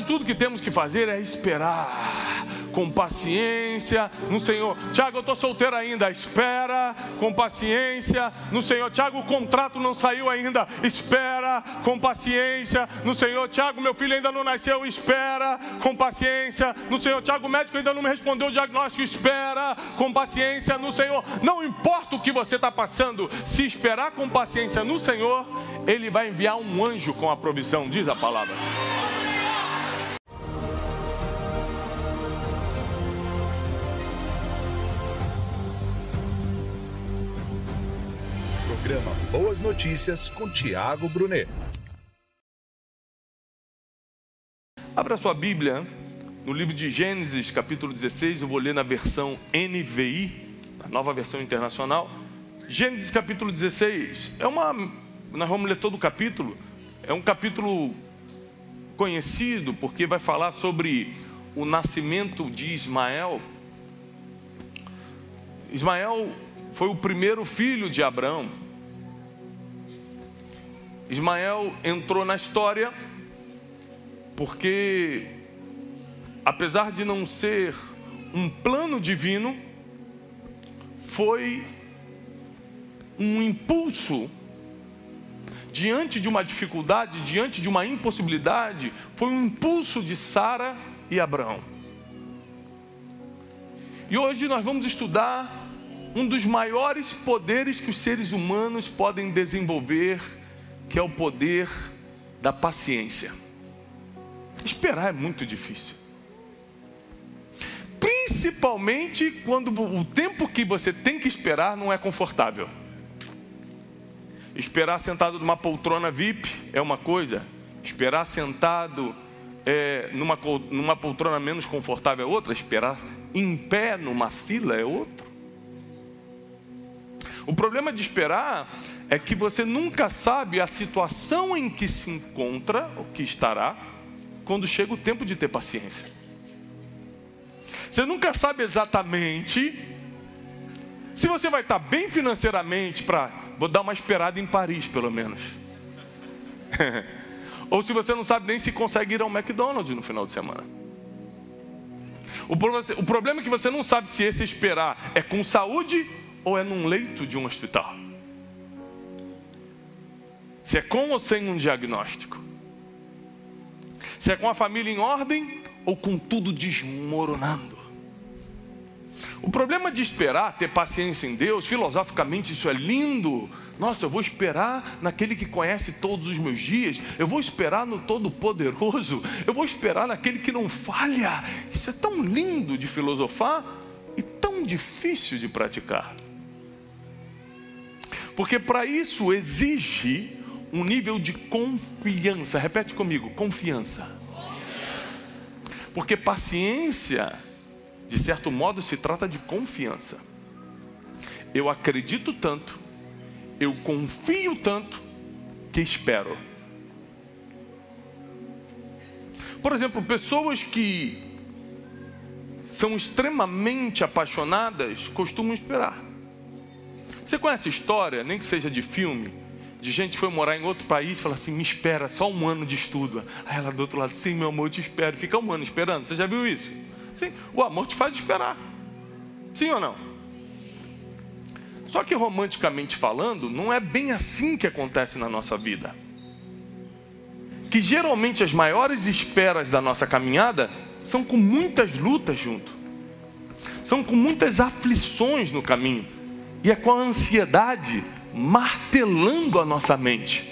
tudo que temos que fazer é esperar com paciência no Senhor. Tiago, eu estou solteiro ainda, espera com paciência no Senhor. Tiago, o contrato não saiu ainda, espera com paciência no Senhor. Tiago, meu filho ainda não nasceu, espera com paciência no Senhor. Tiago, o médico ainda não me respondeu o diagnóstico, espera com paciência no Senhor. Não importa o que você está passando, se esperar com paciência no Senhor, Ele vai enviar um anjo com a provisão, diz a palavra. Programa Boas Notícias com Tiago Brunet. Abra sua Bíblia no livro de Gênesis, capítulo 16. Eu vou ler na versão NVI, a nova versão internacional. Gênesis capítulo 16. Nós vamos ler todo o capítulo. É um capítulo conhecido porque vai falar sobre o nascimento de Ismael. Ismael foi o primeiro filho de Abraão. Ismael entrou na história porque, apesar de não ser um plano divino, foi um impulso diante de uma dificuldade, diante de uma impossibilidade. Foi um impulso de Sara e Abraão. E hoje nós vamos estudar um dos maiores poderes que os seres humanos podem desenvolver, que é o poder da paciência. Esperar é muito difícil, principalmente quando o tempo que você tem que esperar não é confortável. Esperar sentado numa poltrona VIP é uma coisa, esperar sentado numa poltrona menos confortável é outra, esperar em pé numa fila é outra. O problema de esperar é que você nunca sabe a situação em que se encontra, ou que estará, quando chega o tempo de ter paciência. Você nunca sabe exatamente se você vai estar bem financeiramente vou dar uma esperada em Paris, pelo menos. Ou se você não sabe nem se consegue ir ao McDonald's no final de semana. O problema é que você não sabe se esse esperar é com saúde ou é num leito de um hospital. Se é com ou sem um diagnóstico. Se é com a família em ordem ou com tudo desmoronando. O problema de esperar, ter paciência em Deus, filosoficamente isso é lindo. Nossa, eu vou esperar naquele que conhece todos os meus dias. Eu vou esperar no Todo-Poderoso. Eu vou esperar naquele que não falha. Isso é tão lindo de filosofar e tão difícil de praticar. Porque para isso exige um nível de confiança. Repete comigo, confiança. Porque paciência, de certo modo, se trata de confiança. Eu acredito tanto, eu confio tanto, que espero. Por exemplo, pessoas que são extremamente apaixonadas costumam esperar. Você conhece história, nem que seja de filme, de gente que foi morar em outro país e fala assim: me espera, só um ano de estudo. Aí ela do outro lado: sim, meu amor, eu te espero. Fica um ano esperando. Você já viu isso? Sim, o amor te faz esperar. Sim ou não? Só que romanticamente falando, não é bem assim que acontece na nossa vida. Que geralmente as maiores esperas da nossa caminhada são com muitas lutas junto. São com muitas aflições no caminho. E é com a ansiedade martelando a nossa mente.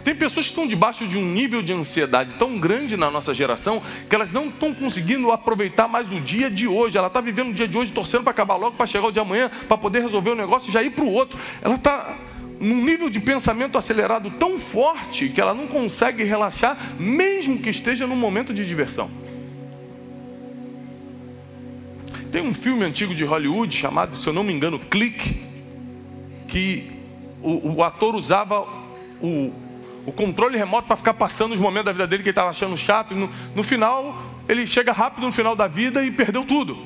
Tem pessoas que estão debaixo de um nível de ansiedade tão grande na nossa geração que elas não estão conseguindo aproveitar mais o dia de hoje. Ela está vivendo o dia de hoje torcendo para acabar logo, para chegar o de amanhã, para poder resolver o negócio e já ir para o outro. Ela está num nível de pensamento acelerado tão forte que ela não consegue relaxar, mesmo que esteja num momento de diversão. Tem um filme antigo de Hollywood chamado, se eu não me engano, Clique, que o ator usava o controle remoto para ficar passando os momentos da vida dele que ele estava achando chato. E no final, ele chega rápido no final da vida e perdeu tudo.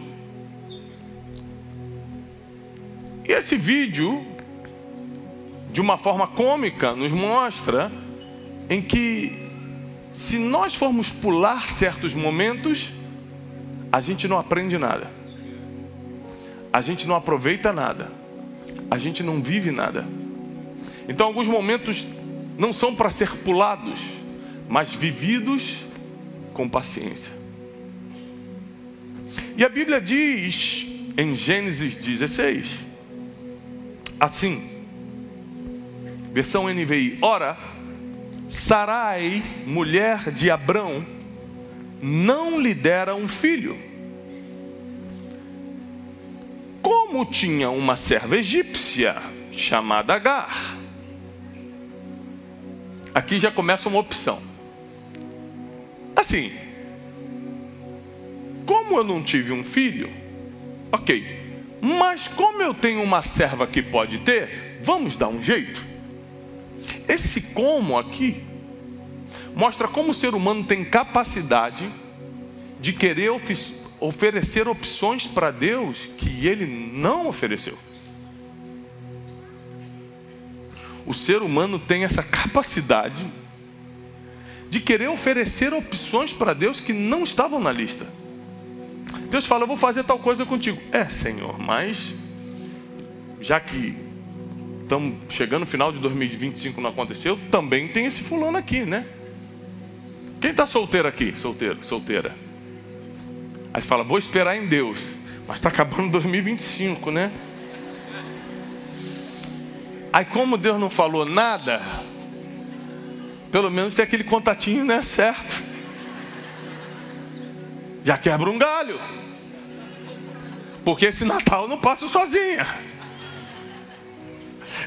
E esse vídeo, de uma forma cômica, nos mostra em que se nós formos pular certos momentos, a gente não aprende nada, a gente não aproveita nada, a gente não vive nada. Então alguns momentos não são para ser pulados, mas vividos com paciência. E a Bíblia diz em Gênesis 16, assim, versão NVI: ora, Sarai, mulher de Abrão, não lhe dera um filho, como tinha uma serva egípcia chamada Agar. Aqui já começa uma opção. Assim, como eu não tive um filho, ok, mas como eu tenho uma serva que pode ter, vamos dar um jeito. Esse como aqui mostra como o ser humano tem capacidade de querer oferecer opções para Deus que Ele não ofereceu. O ser humano tem essa capacidade de querer oferecer opções para Deus que não estavam na lista. Deus fala: eu vou fazer tal coisa contigo. Senhor, mas já que estamos chegando no final de 2025 não aconteceu, também tem esse fulano aqui, né? Quem está solteiro aqui? Solteiro, solteira. Aí você fala: vou esperar em Deus. Mas está acabando 2025, né? Aí como Deus não falou nada, pelo menos tem aquele contatinho, né? Certo. Já quebra um galho. Porque esse Natal eu não passo sozinha.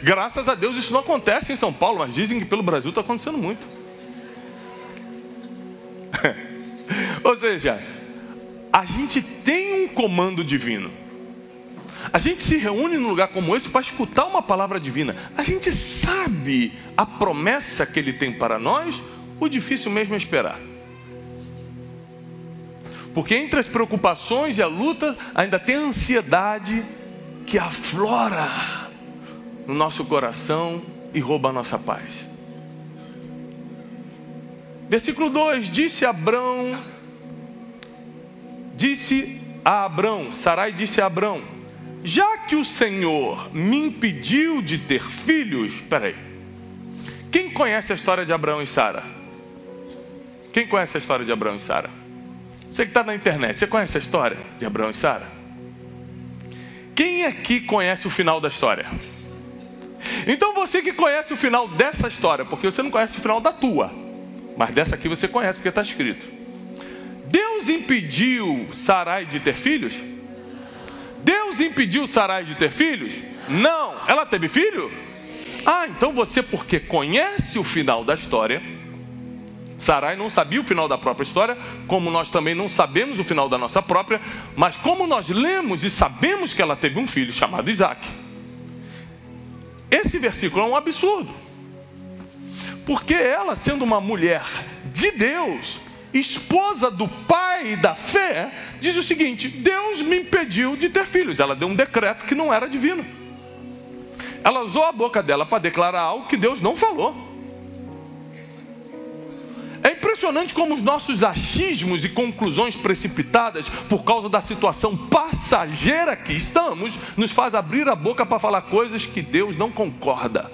Graças a Deus isso não acontece em São Paulo, mas dizem que pelo Brasil está acontecendo muito. Ou seja, a gente tem um comando divino. A gente se reúne num lugar como esse para escutar uma palavra divina. A gente sabe a promessa que Ele tem para nós. O difícil mesmo é esperar. Porque entre as preocupações e a luta, ainda tem a ansiedade que aflora no nosso coração e rouba a nossa paz. Versículo 2: disse a Abrão, Sarai disse a Abrão: já que o Senhor me impediu de ter filhos. Espera aí, quem conhece a história de Abrão e Sara? Quem conhece a história de Abrão e Sara? Você que está na internet, você conhece a história de Abrão e Sara? Quem aqui conhece o final da história? Então você que conhece o final dessa história, porque você não conhece o final da tua, mas dessa aqui você conhece porque está escrito. Deus impediu Sarai de ter filhos? Deus impediu Sarai de ter filhos? Não. Ela teve filho? Então você, porque conhece o final da história, Sarai não sabia o final da própria história, como nós também não sabemos o final da nossa própria, mas como nós lemos e sabemos que ela teve um filho chamado Isaac. Esse versículo é um absurdo, porque ela, sendo uma mulher de Deus, esposa do pai da fé, diz o seguinte: Deus me impediu de ter filhos. Ela deu um decreto que não era divino. Ela usou a boca dela para declarar algo que Deus não falou. É impressionante como os nossos achismos e conclusões precipitadas por causa da situação passageira que estamos, nos faz abrir a boca para falar coisas que Deus não concorda.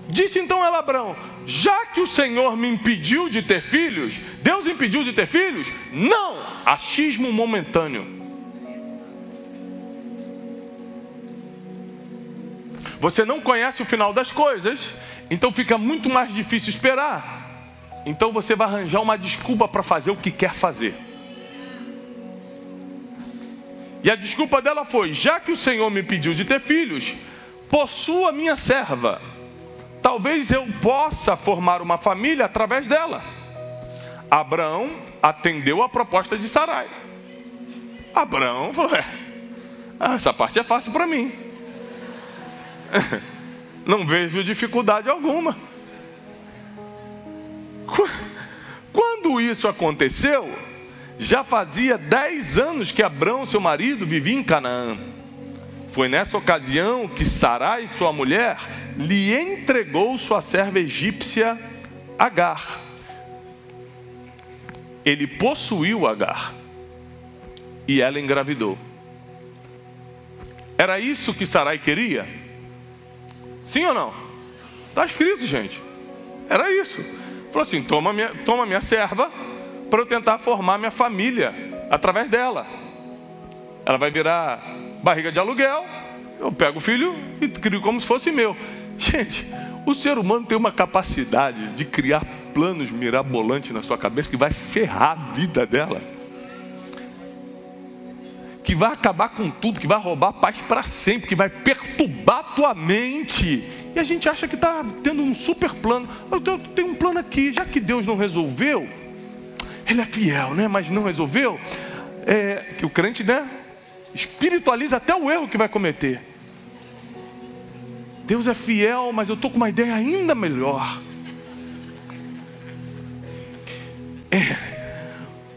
Disse então ela a Abrão: já que o Senhor me impediu de ter filhos, Deus impediu de ter filhos? Não, achismo momentâneo. Você não conhece o final das coisas, então fica muito mais difícil esperar. Então você vai arranjar uma desculpa para fazer o que quer fazer. E a desculpa dela foi: já que o Senhor me pediu de ter filhos, possua minha serva. Talvez eu possa formar uma família através dela. Abraão atendeu a proposta de Sarai. Abraão falou: essa parte é fácil para mim. Não vejo dificuldade alguma. Quando isso aconteceu, já fazia 10 anos que Abrão, seu marido, vivia em Canaã. Foi nessa ocasião que Sarai, sua mulher, lhe entregou sua serva egípcia Agar. Ele possuiu Agar e ela engravidou. Era isso que Sarai queria? Sim ou não? Está escrito, gente. Era isso. Falou assim: toma minha serva para eu tentar formar minha família através dela. Ela vai virar barriga de aluguel, eu pego o filho e crio como se fosse meu. Gente, o ser humano tem uma capacidade de criar planos mirabolantes na sua cabeça que vai ferrar a vida dela, que vai acabar com tudo, que vai roubar a paz para sempre, que vai perturbar a tua mente. E a gente acha que está tendo um super plano. Eu tenho um plano aqui, já que Deus não resolveu, Ele é fiel, né? Mas não resolveu, que o crente, né, espiritualiza até o erro que vai cometer. Deus é fiel, mas eu estou com uma ideia ainda melhor.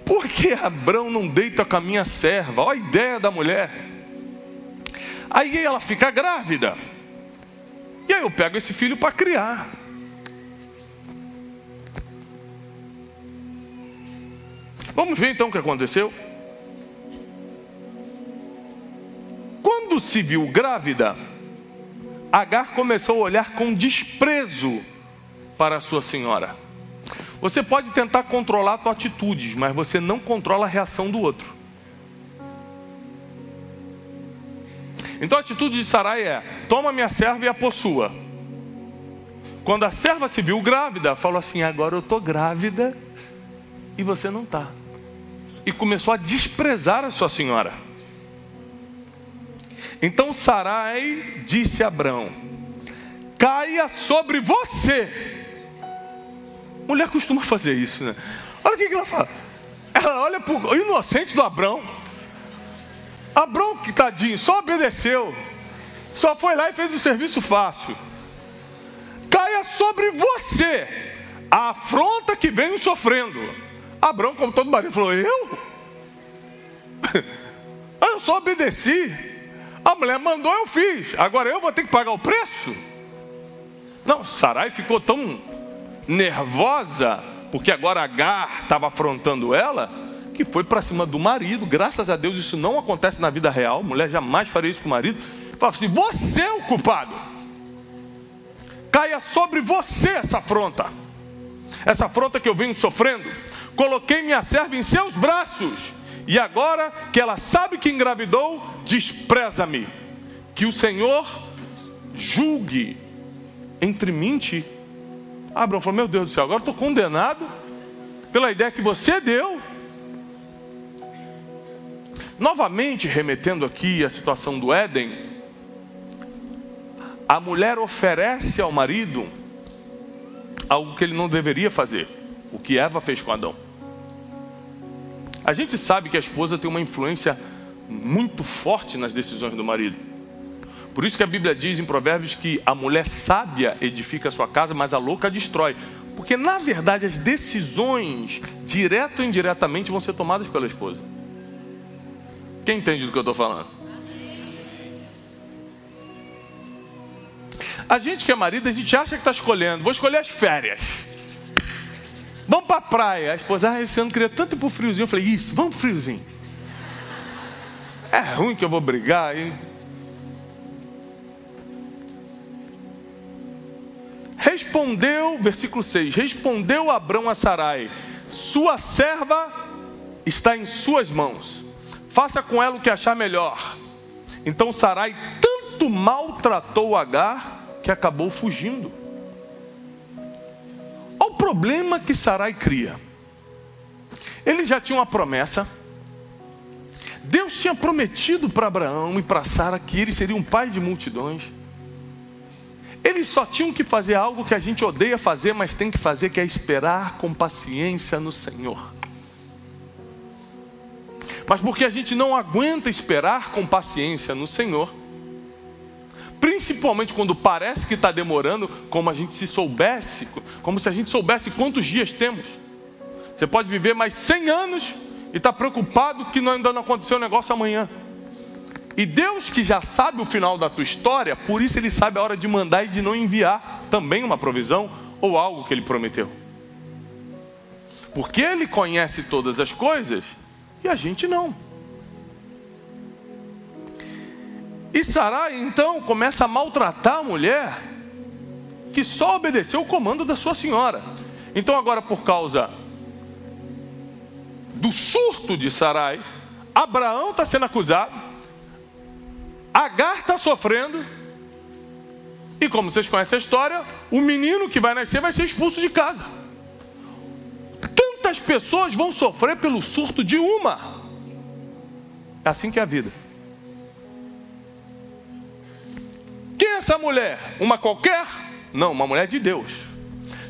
Por que Abrão não deita com a minha serva? Olha a ideia da mulher. Aí ela fica grávida. E aí eu pego esse filho para criar. Vamos ver então o que aconteceu. Quando se viu grávida, Agar começou a olhar com desprezo para a sua senhora. Você pode tentar controlar suas atitudes, mas você não controla a reação do outro. Então a atitude de Sarai é: toma minha serva e a possua. Quando a serva se viu grávida, falou assim: agora eu estou grávida e você não está. E começou a desprezar a sua senhora. Então Sarai disse a Abrão: caia sobre você. Mulher costuma fazer isso, né? Olha o que ela fala. Ela olha para o inocente do Abrão. Abrão, que tadinho, só obedeceu. Só foi lá e fez o serviço fácil. Caia sobre você a afronta que venho sofrendo. Abrão, como todo marido, falou: eu só obedeci. A mulher mandou, eu fiz. Agora eu vou ter que pagar o preço? Não, Sarai ficou tão nervosa, porque agora Agar estava afrontando ela, que foi para cima do marido. Graças a Deus isso não acontece na vida real. Mulher jamais faria isso com o marido. Falava assim: você é o culpado. Caia sobre você essa afronta. Essa afronta que eu venho sofrendo. Coloquei minha serva em seus braços. E agora que ela sabe que engravidou, despreza-me. Que o Senhor julgue entre mim e ti. Abrão falou: meu Deus do céu, agora estou condenado pela ideia que você deu. Novamente, remetendo aqui à situação do Éden, a mulher oferece ao marido algo que ele não deveria fazer, o que Eva fez com Adão. A gente sabe que a esposa tem uma influência muito forte nas decisões do marido. Por isso que a Bíblia diz em Provérbios que a mulher sábia edifica a sua casa, mas a louca destrói. Porque na verdade as decisões, direto ou indiretamente, vão ser tomadas pela esposa. Quem entende do que eu estou falando? A gente que é marido, a gente acha que está escolhendo: vou escolher as férias, vamos para a praia. A esposa: esse ano queria tanto ir para o friozinho. Eu falei: isso, vamos para o friozinho. É ruim que eu vou brigar, hein? Respondeu, versículo 6, respondeu Abrão a Sarai: sua serva está em suas mãos, faça com ela o que achar melhor. Então Sarai tanto maltratou Agar que acabou fugindo. Olha o problema que Sarai cria. Ele já tinha uma promessa. Deus tinha prometido para Abraão e para Sara que ele seria um pai de multidões. Eles só tinham que fazer algo que a gente odeia fazer, mas tem que fazer, que é esperar com paciência no Senhor. Mas porque a gente não aguenta esperar com paciência no Senhor, principalmente quando parece que está demorando, como se a gente soubesse quantos dias temos. Você pode viver mais 100 anos e está preocupado que ainda não aconteceu o negócio amanhã. E Deus, que já sabe o final da tua história, por isso Ele sabe a hora de mandar e de não enviar também uma provisão ou algo que Ele prometeu. Porque Ele conhece todas as coisas e a gente não. E Sarai então começa a maltratar a mulher que só obedeceu o comando da sua senhora. Então agora, por causa do surto de Sarai, Abraão está sendo acusado, Agar está sofrendo, e como vocês conhecem a história, o menino que vai nascer vai ser expulso de casa. Tantas pessoas vão sofrer pelo surto de uma. É assim que é a vida. Quem é essa mulher? Uma qualquer? Não, uma mulher de Deus.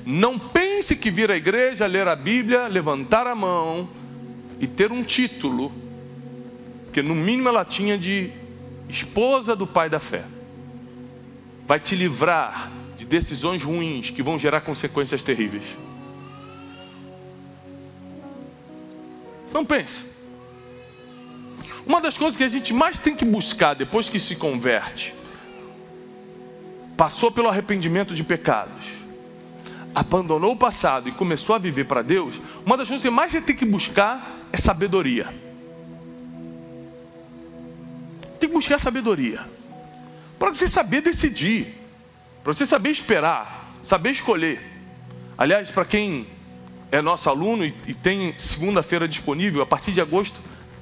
Não pense que vir à igreja, ler a Bíblia, levantar a mão e ter um título, porque no mínimo ela tinha de esposa do pai da fé, vai te livrar de decisões ruins que vão gerar consequências terríveis. Não pense. Uma das coisas que a gente mais tem que buscar depois que se converte, passou pelo arrependimento de pecados, abandonou o passado e começou a viver para Deus, uma das coisas que mais a gente tem que buscar é sabedoria. Tem que buscar sabedoria para você saber decidir, para você saber esperar, saber escolher. Aliás, para quem é nosso aluno e tem segunda-feira disponível, a partir de agosto,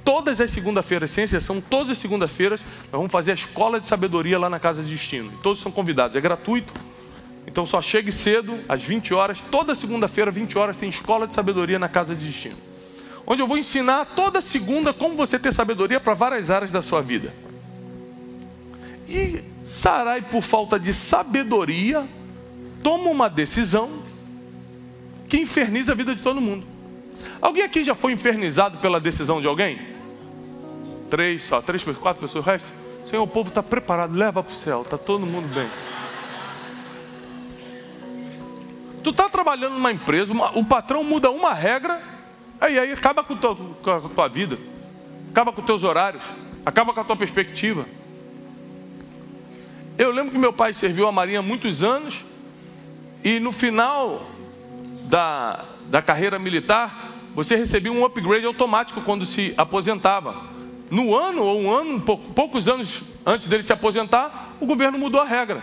todas as segundas-feiras, sem exceção, todas as segundas-feiras, nós vamos fazer a escola de sabedoria lá na Casa de Destino. Todos são convidados, é gratuito. Então só chegue cedo, às 20 horas, toda segunda-feira, 20 horas, tem escola de sabedoria na Casa de Destino, onde eu vou ensinar toda segunda como você ter sabedoria para várias áreas da sua vida. E Sarai, por falta de sabedoria, toma uma decisão que inferniza a vida de todo mundo. Alguém aqui já foi infernizado pela decisão de alguém? 3, 4 pessoas, o resto? Senhor, o povo está preparado, leva para o céu, está todo mundo bem. Tu está trabalhando numa empresa, o patrão muda uma regra, aí acaba com a tua vida, acaba com os teus horários, acaba com a tua perspectiva. Eu lembro que meu pai serviu a Marinha há muitos anos, e no final da carreira militar, você recebia um upgrade automático quando se aposentava. No ano, ou um ano, poucos anos antes dele se aposentar, o governo mudou a regra.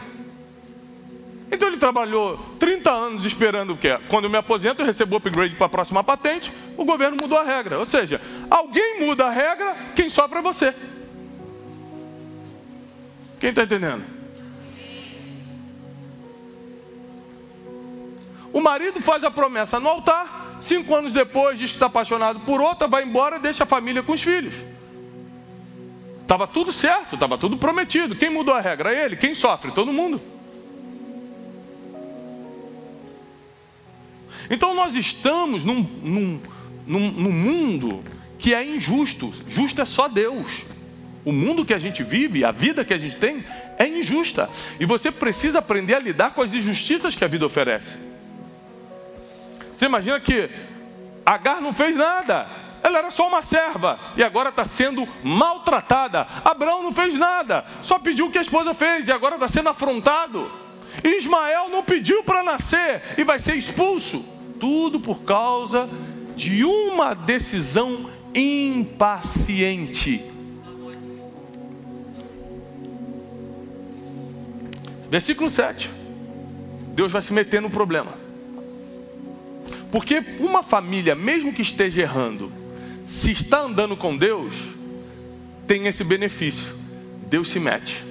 Então ele trabalhou 30 anos esperando o quê? Quando eu me aposento, eu recebo o upgrade para a próxima patente, o governo mudou a regra. Ou seja, alguém muda a regra, quem sofre é você. Quem está entendendo? O marido faz a promessa no altar, 5 anos depois diz que está apaixonado por outra, vai embora e deixa a família com os filhos. Estava tudo certo, estava tudo prometido. Quem mudou a regra? Ele. Quem sofre? Todo mundo. Então nós estamos num mundo que é injusto. Justo é só Deus. O mundo que a gente vive, a vida que a gente tem, é injusta. E você precisa aprender a lidar com as injustiças que a vida oferece. Você imagina que Agar não fez nada, ela era só uma serva e agora está sendo maltratada. Abraão não fez nada, só pediu o que a esposa fez e agora está sendo afrontado. Ismael não pediu para nascer e vai ser expulso. Tudo por causa de uma decisão impaciente. Versículo 7. Deus vai se meter no problema. Porque uma família, mesmo que esteja errando, se está andando com Deus, tem esse benefício. Deus se mete.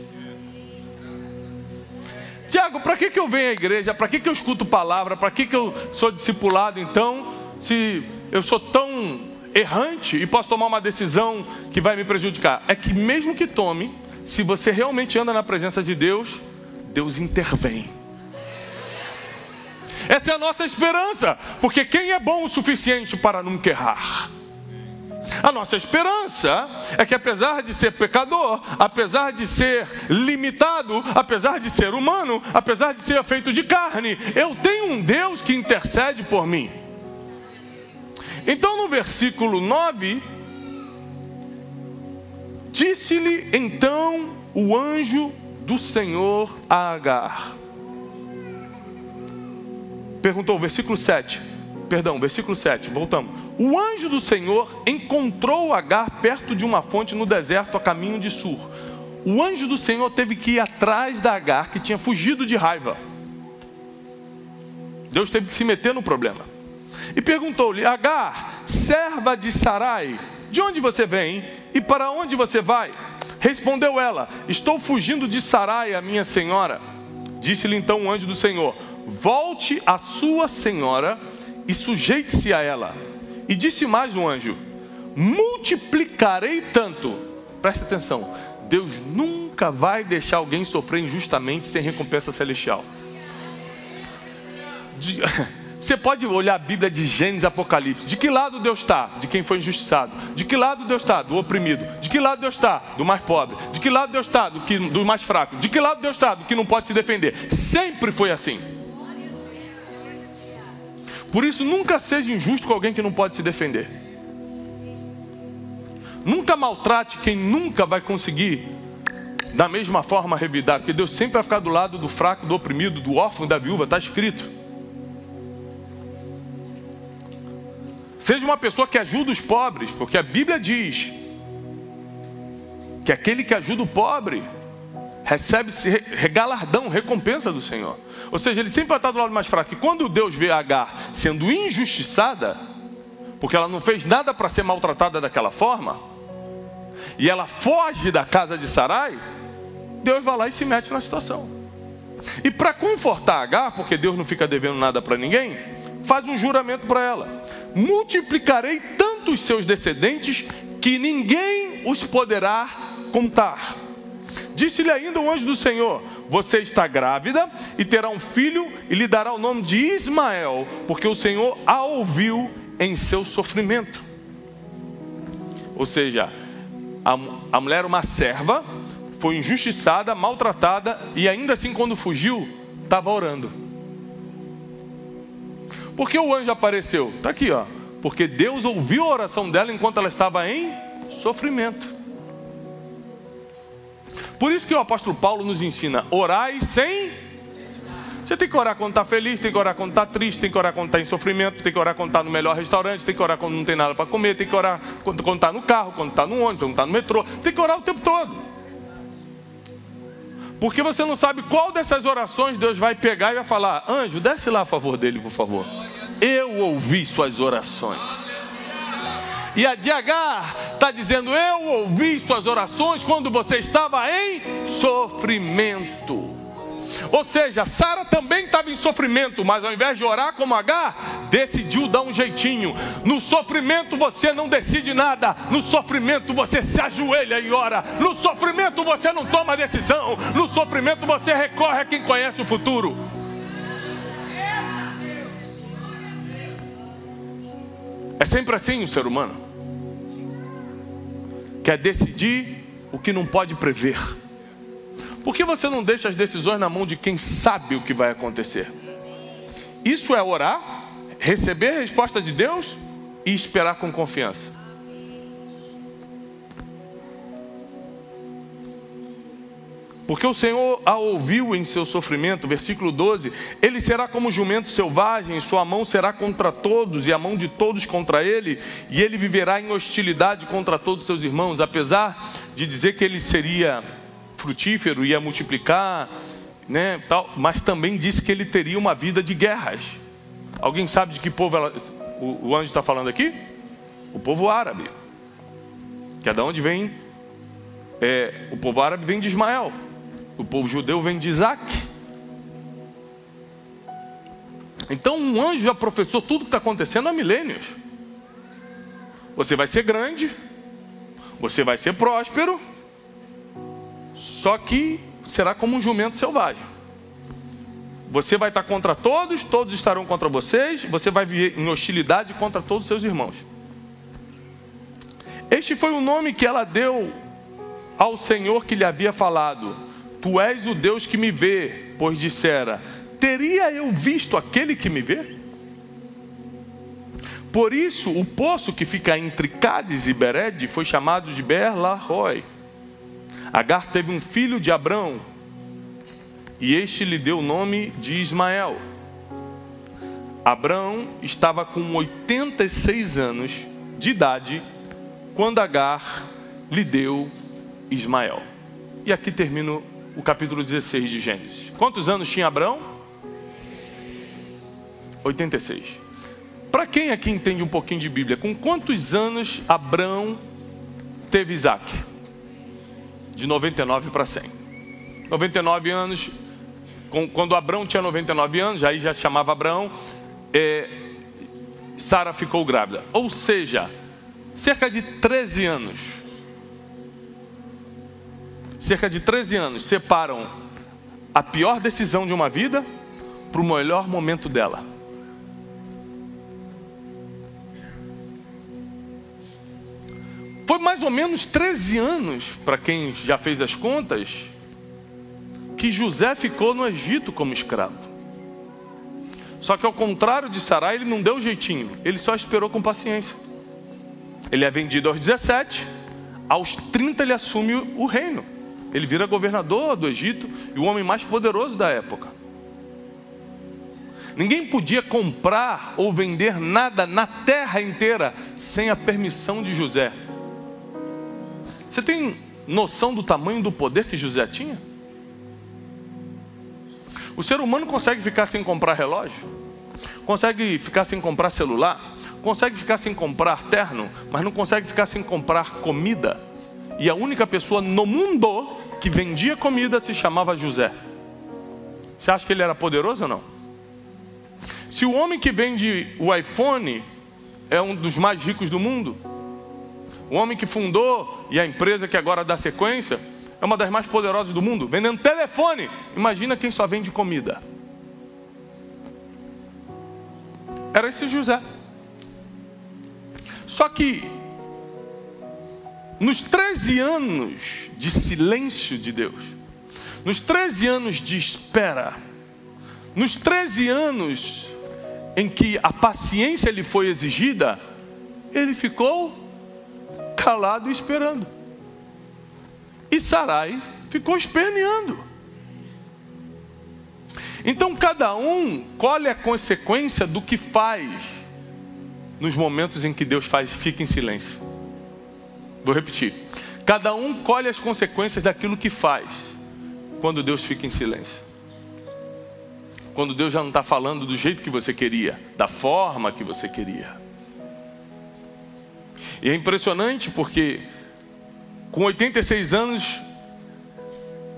Tiago, para que eu venho à igreja? Para que eu escuto palavra? Para que eu sou discipulado então? Se eu sou tão errante e posso tomar uma decisão que vai me prejudicar. É que mesmo que tome, se você realmente anda na presença de Deus, Deus intervém. Essa é a nossa esperança, porque quem é bom o suficiente para nunca errar? A nossa esperança é que apesar de ser pecador, apesar de ser limitado, apesar de ser humano, apesar de ser feito de carne, eu tenho um Deus que intercede por mim. Então no versículo 9, Disse-lhe então o anjo do Senhor a Agar. Perguntou, versículo 7, voltamos. O anjo do Senhor encontrou Agar perto de uma fonte no deserto a caminho de Sur. O anjo do Senhor teve que ir atrás da Agar, que tinha fugido de raiva. Deus teve que se meter no problema. E perguntou-lhe, Agar, serva de Sarai, de onde você vem e para onde você vai? Respondeu ela, estou fugindo de Sarai, a minha senhora. Disse-lhe então o anjo do Senhor, volte à sua senhora e sujeite-se a ela. E disse mais o anjo, multiplicarei tanto. Presta atenção, Deus nunca vai deixar alguém sofrer injustamente sem recompensa celestial. Você pode olhar a Bíblia de Gênesis e Apocalipse. De que lado Deus está? De quem foi injustiçado. De que lado Deus está? Do oprimido. De que lado Deus está? Do mais pobre. De que lado Deus está? Do mais fraco. De que lado Deus está? Do que não pode se defender. Sempre foi assim. Por isso, nunca seja injusto com alguém que não pode se defender. Nunca maltrate quem nunca vai conseguir da mesma forma revidar. Porque Deus sempre vai ficar do lado do fraco, do oprimido, do órfão e da viúva. Está escrito. Seja uma pessoa que ajuda os pobres, porque a Bíblia diz que aquele que ajuda o pobre recebe galardão, recompensa do Senhor. Ou seja, ele sempre vai estar do lado mais fraco. E quando Deus vê Agar sendo injustiçada, porque ela não fez nada para ser maltratada daquela forma, e ela foge da casa de Sarai, Deus vai lá e se mete na situação. E para confortar Agar, porque Deus não fica devendo nada para ninguém, faz um juramento para ela. Multiplicarei tanto os seus descendentes que ninguém os poderá contar. Disse-lhe ainda o anjo do Senhor, você está grávida e terá um filho e lhe dará o nome de Ismael, porque o Senhor a ouviu em seu sofrimento. Ou seja, a mulher era uma serva, foi injustiçada, maltratada, e ainda assim quando fugiu, estava orando. Por que o anjo apareceu? Está aqui, ó. Porque Deus ouviu a oração dela enquanto ela estava em sofrimento. Por isso que o apóstolo Paulo nos ensina, orai sem... Você tem que orar quando está feliz, tem que orar quando está triste, tem que orar quando está em sofrimento, tem que orar quando está no melhor restaurante, tem que orar quando não tem nada para comer, tem que orar quando está no carro, quando está no ônibus, quando está no metrô, tem que orar o tempo todo. Porque você não sabe qual dessas orações Deus vai pegar e vai falar, anjo, desce lá a favor dele, por favor. Eu ouvi suas orações. E a de Agar está dizendo, eu ouvi suas orações quando você estava em sofrimento. Ou seja, Sara também estava em sofrimento, mas ao invés de orar como Agar, decidiu dar um jeitinho. No sofrimento você não decide nada. No sofrimento você se ajoelha e ora. No sofrimento você não toma decisão. No sofrimento você recorre a quem conhece o futuro. É sempre assim o ser humano. Quer decidir o que não pode prever. Por que você não deixa as decisões na mão de quem sabe o que vai acontecer? Isso é orar, receber a resposta de Deus e esperar com confiança. Porque o Senhor a ouviu em seu sofrimento, versículo 12, ele será como jumento selvagem, sua mão será contra todos e a mão de todos contra ele, e ele viverá em hostilidade contra todos seus irmãos, apesar de dizer que ele seria frutífero, ia multiplicar, né, tal, mas também disse que ele teria uma vida de guerras. Alguém sabe de que povo o anjo está falando aqui? O povo árabe, que é de onde vem, o povo árabe vem de Ismael, o povo judeu vem de Isaac. Então um anjo já profetizou tudo que está acontecendo há milênios. Você vai ser grande, você vai ser próspero, só que será como um jumento selvagem. Você vai estar contra todos, todos estarão contra vocês, você vai viver em hostilidade contra todos os seus irmãos. Este foi o nome que ela deu ao Senhor que lhe havia falado. Tu és o Deus que me vê, pois dissera, teria eu visto aquele que me vê? Por isso, o poço que fica entre Cádiz e Bered foi chamado de Beer-Lahai, Agar teve um filho de Abrão, e este lhe deu o nome de Ismael. Abrão estava com 86 anos de idade quando Agar lhe deu Ismael. E aqui termina o capítulo 16 de Gênesis. Quantos anos tinha Abrão? 86. Para quem aqui entende um pouquinho de Bíblia, com quantos anos Abrão teve Isaac? De 99 para 100. 99 anos, quando Abrão tinha 99 anos, aí já chamava Abrão, Sara ficou grávida. Ou seja, cerca de 13 anos. Cerca de 13 anos separam a pior decisão de uma vida para o melhor momento dela. Foi mais ou menos 13 anos, para quem já fez as contas, que José ficou no Egito como escravo. Só que ao contrário de Sarai, ele não deu jeitinho, ele só esperou com paciência. Ele é vendido aos 17, aos 30 ele assume o reino. Ele vira governador do Egito e o homem mais poderoso da época. Ninguém podia comprar ou vender nada na terra inteira sem a permissão de José. Você tem noção do tamanho do poder que José tinha? O ser humano consegue ficar sem comprar relógio, consegue ficar sem comprar celular, consegue ficar sem comprar terno, mas não consegue ficar sem comprar comida. E a única pessoa no mundo que vendia comida se chamava José. Você acha que ele era poderoso ou não? Se o homem que vende o iPhone é um dos mais ricos do mundo, o homem que fundou e a empresa que agora dá sequência é uma das mais poderosas do mundo, vendendo telefone. Imagina quem só vende comida. Era esse José. Só que nos 13 anos de silêncio de Deus, nos 13 anos de espera, nos 13 anos em que a paciência lhe foi exigida, ele ficou calado e esperando. E Sarai ficou esperneando. Então cada um colhe a consequência do que faz nos momentos em que Deus fica em silêncio. Vou repetir. Cada um colhe as consequências daquilo que faz quando Deus fica em silêncio. Quando Deus já não está falando do jeito que você queria, da forma que você queria. E é impressionante porque com 86 anos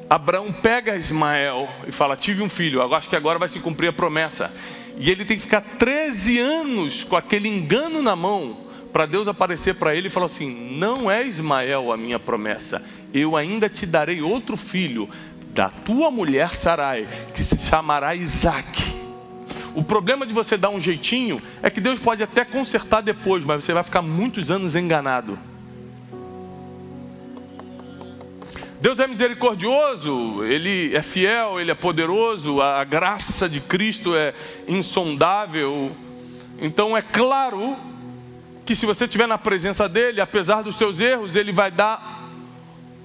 Abraão pega Ismael e fala: tive um filho, eu acho que agora vai se cumprir a promessa. E ele tem que ficar 13 anos com aquele engano na mão para Deus aparecer para ele e falar assim: não é Ismael a minha promessa, eu ainda te darei outro filho da tua mulher Sarai, que se chamará Isaac. O problema de você dar um jeitinho é que Deus pode até consertar depois, mas você vai ficar muitos anos enganado. Deus é misericordioso, Ele é fiel, Ele é poderoso, a graça de Cristo é insondável. Então é claro que se você estiver na presença dEle, apesar dos seus erros, Ele vai dar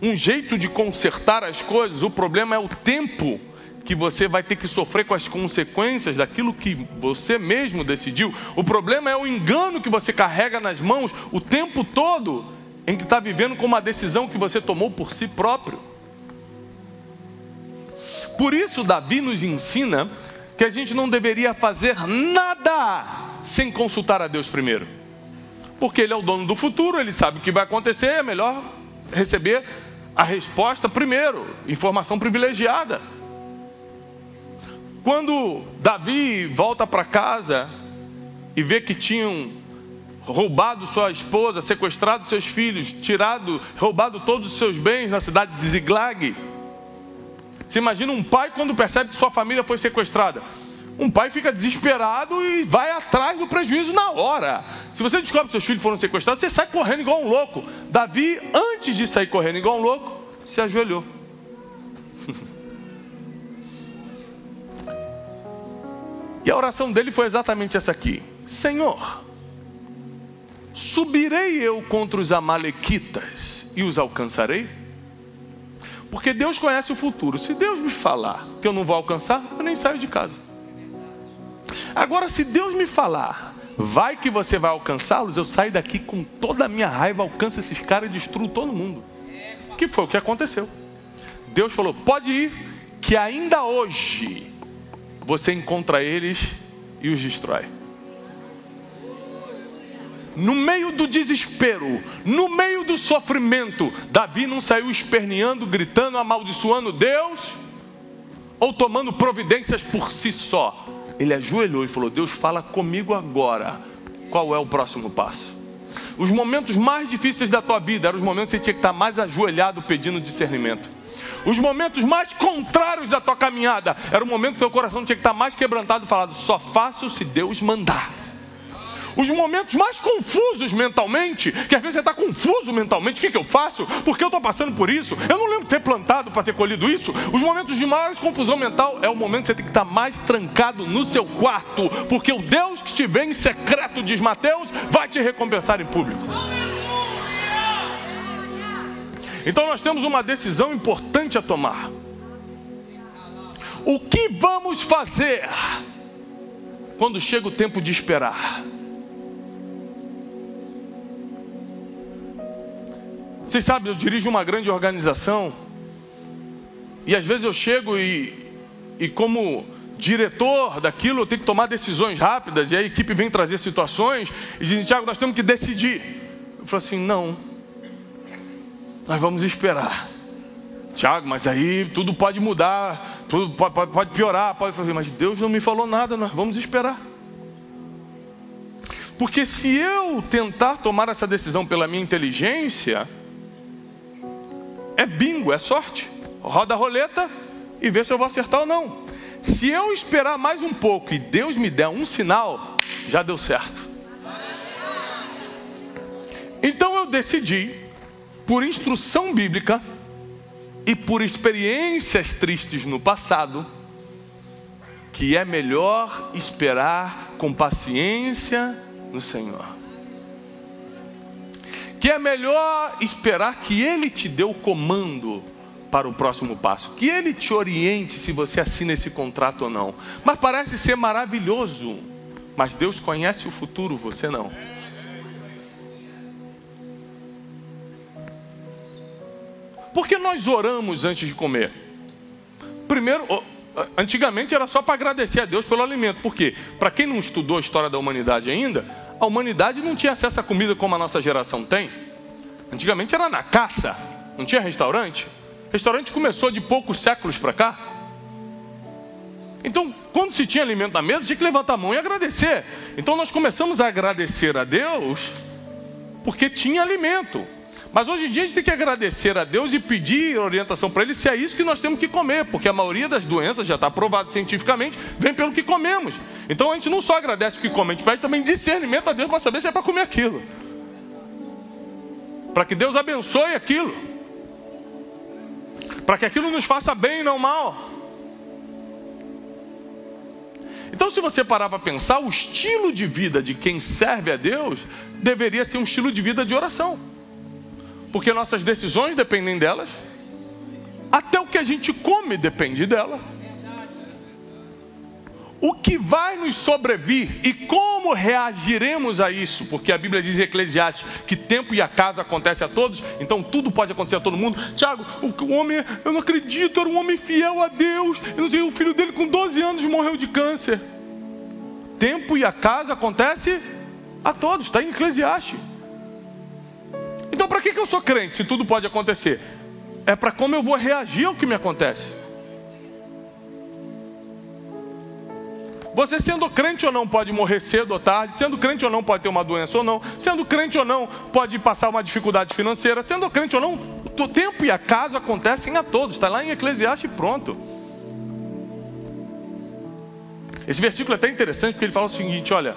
um jeito de consertar as coisas. O problema é o tempo que você vai ter que sofrer com as consequências daquilo que você mesmo decidiu. O problema é o engano que você carrega nas mãos o tempo todo, em que está vivendo com uma decisão que você tomou por si próprio. Por isso Davi nos ensina que a gente não deveria fazer nada sem consultar a Deus primeiro. Porque Ele é o dono do futuro, Ele sabe o que vai acontecer, é melhor receber a resposta primeiro, informação privilegiada. Quando Davi volta para casa e vê que tinham roubado sua esposa, sequestrado seus filhos, roubado todos os seus bens na cidade de Ziglag. Você imagina um pai quando percebe que sua família foi sequestrada? Um pai fica desesperado e vai atrás do prejuízo na hora. Se você descobre que seus filhos foram sequestrados, você sai correndo igual um louco. Davi, antes de sair correndo igual um louco, se ajoelhou. E a oração dele foi exatamente essa aqui: Senhor, subirei eu contra os amalequitas e os alcançarei? Porque Deus conhece o futuro. Se Deus me falar que eu não vou alcançar, eu nem saio de casa. Agora, se Deus me falar, vai que você vai alcançá-los, eu saio daqui com toda a minha raiva, alcanço esses caras e destruo todo mundo. Que foi o que aconteceu. Deus falou, pode ir, que ainda hoje você encontra eles e os destrói. No meio do desespero, no meio do sofrimento, Davi não saiu esperneando, gritando, amaldiçoando Deus, ou tomando providências por si só. Ele ajoelhou e falou, Deus, fala comigo agora, qual é o próximo passo? Os momentos mais difíceis da tua vida eram os momentos que você tinha que estar mais ajoelhado pedindo discernimento. Os momentos mais contrários da tua caminhada era o momento que teu coração tinha que estar mais quebrantado e falado, só faço se Deus mandar. Os momentos mais confusos mentalmente, que às vezes você está confuso mentalmente, o que eu faço? Porque eu estou passando por isso? Eu não lembro de ter plantado para ter colhido isso. Os momentos de maior confusão mental é o momento que você tem que estar mais trancado no seu quarto, porque o Deus que te vê em secreto, diz Mateus, vai te recompensar em público. Então nós temos uma decisão importante a tomar. O que vamos fazer quando chega o tempo de esperar? Vocês sabem, eu dirijo uma grande organização e às vezes eu chego e como diretor daquilo eu tenho que tomar decisões rápidas e a equipe vem trazer situações e dizem, Tiago, nós temos que decidir. Eu falo assim, não, nós vamos esperar. Tiago, mas aí tudo pode mudar, tudo pode piorar, pode fazer, mas Deus não me falou nada, nós vamos esperar. Porque se eu tentar tomar essa decisão pela minha inteligência, é bingo, é sorte. Roda a roleta e vê se eu vou acertar ou não. Se eu esperar mais um pouco e Deus me der um sinal, já deu certo. Então eu decidi, por instrução bíblica e por experiências tristes no passado, que é melhor esperar com paciência no Senhor. Que é melhor esperar que Ele te dê o comando para o próximo passo. Que Ele te oriente se você assina esse contrato ou não. Mas parece ser maravilhoso. Mas Deus conhece o futuro, você não. Por que nós oramos antes de comer? Primeiro, antigamente era só para agradecer a Deus pelo alimento. Por quê? Para quem não estudou a história da humanidade ainda, a humanidade não tinha acesso à comida como a nossa geração tem. Antigamente era na caça, não tinha restaurante. Restaurante começou de poucos séculos para cá. Então, quando se tinha alimento na mesa, tinha que levantar a mão e agradecer. Então nós começamos a agradecer a Deus porque tinha alimento. Mas hoje em dia a gente tem que agradecer a Deus e pedir orientação para Ele se é isso que nós temos que comer, porque a maioria das doenças já está provado cientificamente, vem pelo que comemos. Então a gente não só agradece o que come, a gente pede também discernimento a Deus para saber se é para comer aquilo, para que Deus abençoe aquilo, para que aquilo nos faça bem e não mal. Então, se você parar para pensar, o estilo de vida de quem serve a Deus deveria ser um estilo de vida de oração. Porque nossas decisões dependem delas. Até o que a gente come depende dela. O que vai nos sobrevir e como reagiremos a isso? Porque a Bíblia diz em Eclesiastes que tempo e acaso acontece a todos. Então tudo pode acontecer a todo mundo. Tiago, o homem, eu não acredito, era um homem fiel a Deus. Eu não sei, o filho dele com 12 anos morreu de câncer. Tempo e acaso acontece a todos. Está em Eclesiastes. Então para que eu sou crente se tudo pode acontecer? É para como eu vou reagir ao que me acontece. Você sendo crente ou não pode morrer cedo ou tarde. Sendo crente ou não pode ter uma doença ou não. Sendo crente ou não pode passar uma dificuldade financeira. Sendo crente ou não, o tempo e acaso acontecem a todos. Está lá em Eclesiastes e pronto. Esse versículo é até interessante porque ele fala o seguinte, olha,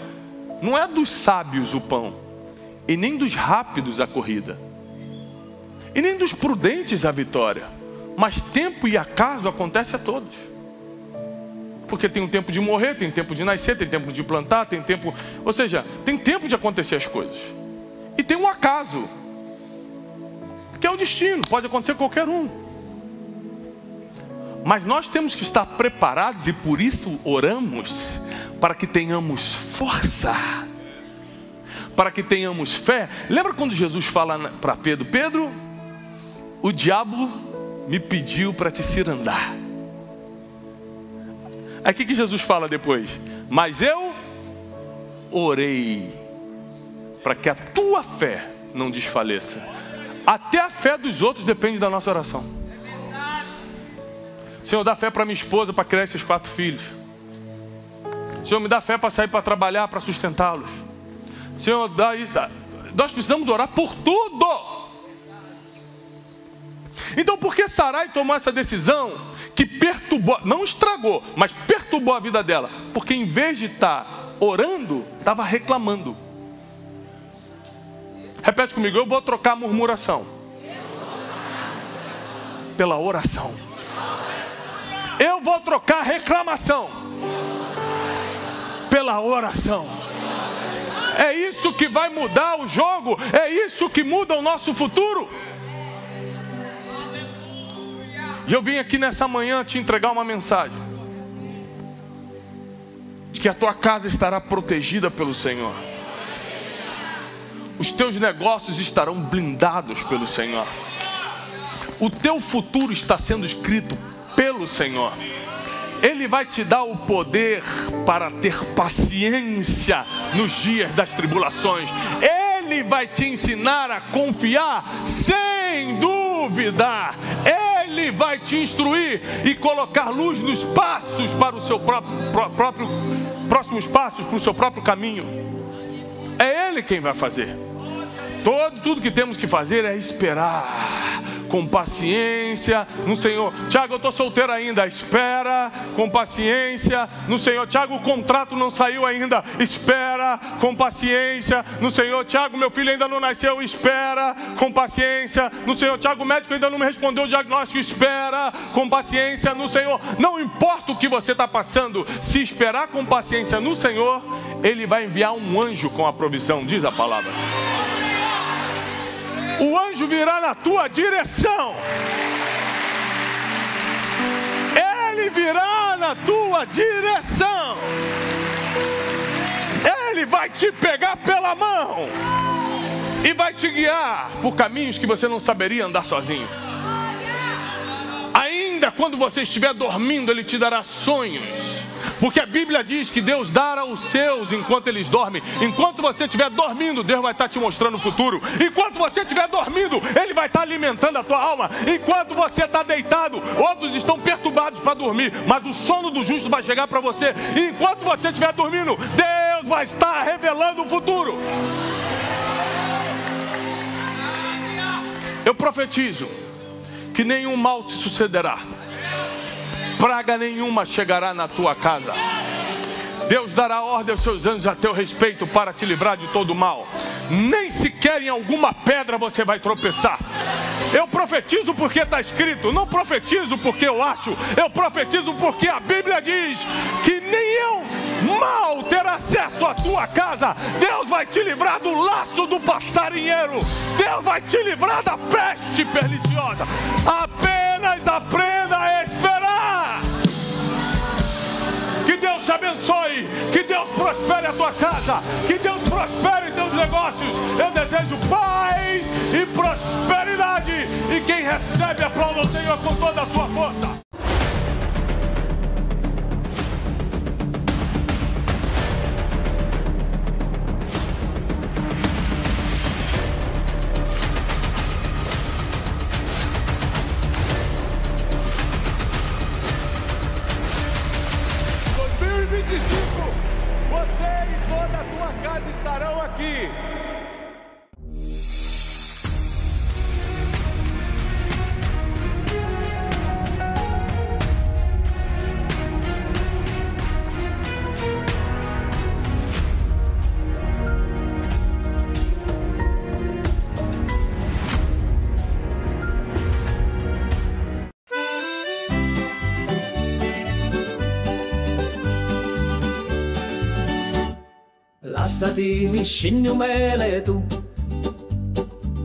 não é dos sábios o pão e nem dos rápidos a corrida, e nem dos prudentes a vitória, mas tempo e acaso acontece a todos. Porque tem um tempo de morrer, tem tempo de nascer, tem tempo de plantar, tem tempo, ou seja, tem tempo de acontecer as coisas. E tem um acaso, que é o destino, pode acontecer qualquer um. Mas nós temos que estar preparados e por isso oramos, para que tenhamos força, para que tenhamos fé. Lembra quando Jesus fala para Pedro: Pedro, o diabo me pediu para te cirandar. Aí o que Jesus fala depois? Mas eu orei para que a tua fé não desfaleça. Até a fé dos outros depende da nossa oração. Senhor, dá fé para minha esposa para criar esses 4 filhos. Senhor, me dá fé para sair para trabalhar, para sustentá-los. Senhor, nós precisamos orar por tudo. Então por que Sarai tomou essa decisão que perturbou, não estragou, mas perturbou a vida dela? Porque em vez de estar orando, estava reclamando. Repete comigo: eu vou trocar a murmuração pela oração. Eu vou trocar a reclamação pela oração. É isso que vai mudar o jogo. É isso que muda o nosso futuro. E eu vim aqui nessa manhã te entregar uma mensagem de que a tua casa estará protegida pelo Senhor. Os teus negócios estarão blindados pelo Senhor. O teu futuro está sendo escrito pelo Senhor. Ele vai te dar o poder para ter paciência nos dias das tribulações. Ele vai te ensinar a confiar sem duvidar. Ele vai te instruir e colocar luz nos passos para o seu próximos passos, para o seu próprio caminho. É Ele quem vai fazer. Tudo que temos que fazer é esperar com paciência no Senhor. Tiago, eu estou solteiro ainda. Espera com paciência no Senhor. Tiago, o contrato não saiu ainda. Espera com paciência no Senhor. Tiago, meu filho ainda não nasceu. Espera com paciência no Senhor. Tiago, o médico ainda não me respondeu o diagnóstico. Espera com paciência no Senhor. Não importa o que você está passando, se esperar com paciência no Senhor, Ele vai enviar um anjo com a provisão, diz a palavra. O anjo virá na tua direção. Ele virá na tua direção. Ele vai te pegar pela mão e vai te guiar por caminhos que você não saberia andar sozinho. Ainda quando você estiver dormindo, Ele te dará sonhos. Porque a Bíblia diz que Deus dará aos seus enquanto eles dormem. Enquanto você estiver dormindo, Deus vai estar te mostrando o futuro. Enquanto você estiver dormindo, Ele vai estar alimentando a tua alma. Enquanto você está deitado, outros estão perturbados para dormir, mas o sono do justo vai chegar para você. Enquanto você estiver dormindo, Deus vai estar revelando o futuro. Eu profetizo que nenhum mal te sucederá. Praga nenhuma chegará na tua casa. Deus dará ordem aos seus anjos a teu respeito para te livrar de todo mal. Nem sequer em alguma pedra você vai tropeçar. Eu profetizo porque está escrito. Não profetizo porque eu acho. Eu profetizo porque a Bíblia diz que nenhum mal terá acesso à tua casa. Deus vai te livrar do laço do passarinheiro. Deus vai te livrar da peste perniciosa. Apenas aprenda a esperar. Que Deus te abençoe, que Deus prospere a tua casa, que Deus prospere teus negócios. Eu desejo paz e prosperidade. E quem recebe, aplauda o Senhor com toda a sua força. Você e toda a tua casa estarão aqui. Lasciatemi scendi un mele tu,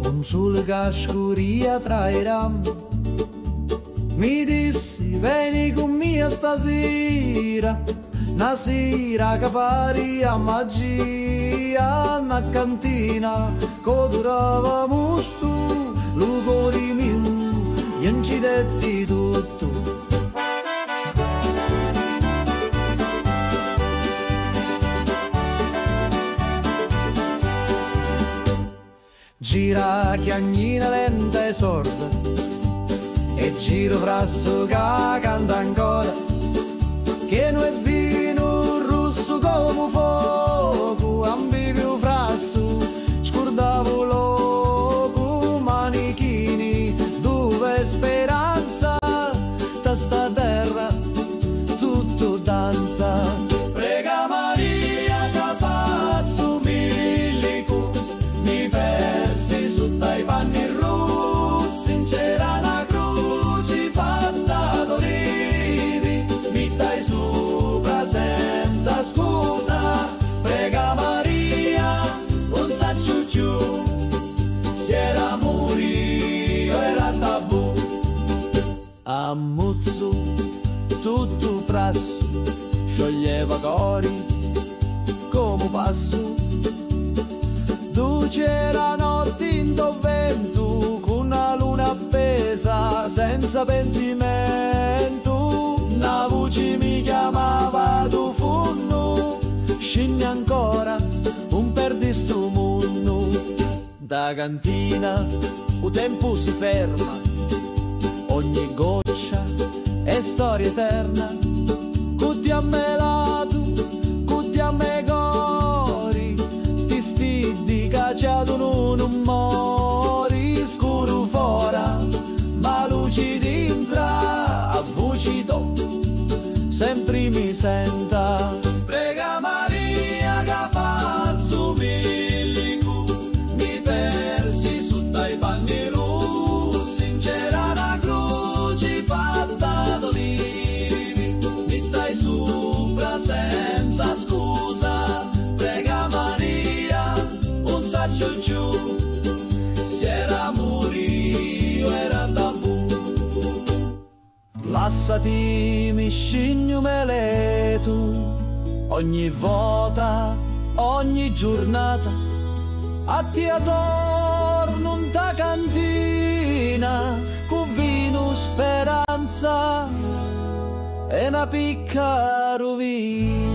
un sole che scuria trairà, mi dissi vieni con me stasera, una sera che pari a magia, una cantina che durava musto, lo cuore mio, gli incidetti tutto. Gira chiagnina lenta e sorda e giro frasso che canta ancora, che non è vino rosso come fuoco, ambivio frasso scordavo loco, manichini dove speranza da sta terra tutto danza. Prega Maria che faccio milico, mi persi sotto i panni rossi, c'era una croce fatta d'olivi, mi dai sopra senza scusa. Prega Maria, non saccio più, se era morio era tabù. Ammuzzo tutto frasso, scioglieva cori come passo. Tu c'era notte in vento, con una luna appesa senza pentimento, una voce mi chiamava tu funno, scendi ancora un perdi sto mondo. Da cantina il tempo si ferma, ogni goccia è storia eterna, cutti a me lato, cutti a me cori, sti cacciato non mori, scuro fora, ma luci dintra, a voci to, sempre mi senta. Prega Maria che faccio milico, mi persi sotto i panni rossi, c'era una croce fatta d'olivi, mi dai sopra senza scusa. Prega Maria, non saccio più, se era morio era tabù. Lassati mi scigno meletu, ogni volta, ogni giornata, a ti attorno in ta cantina, con vino speranza e una picca rovina.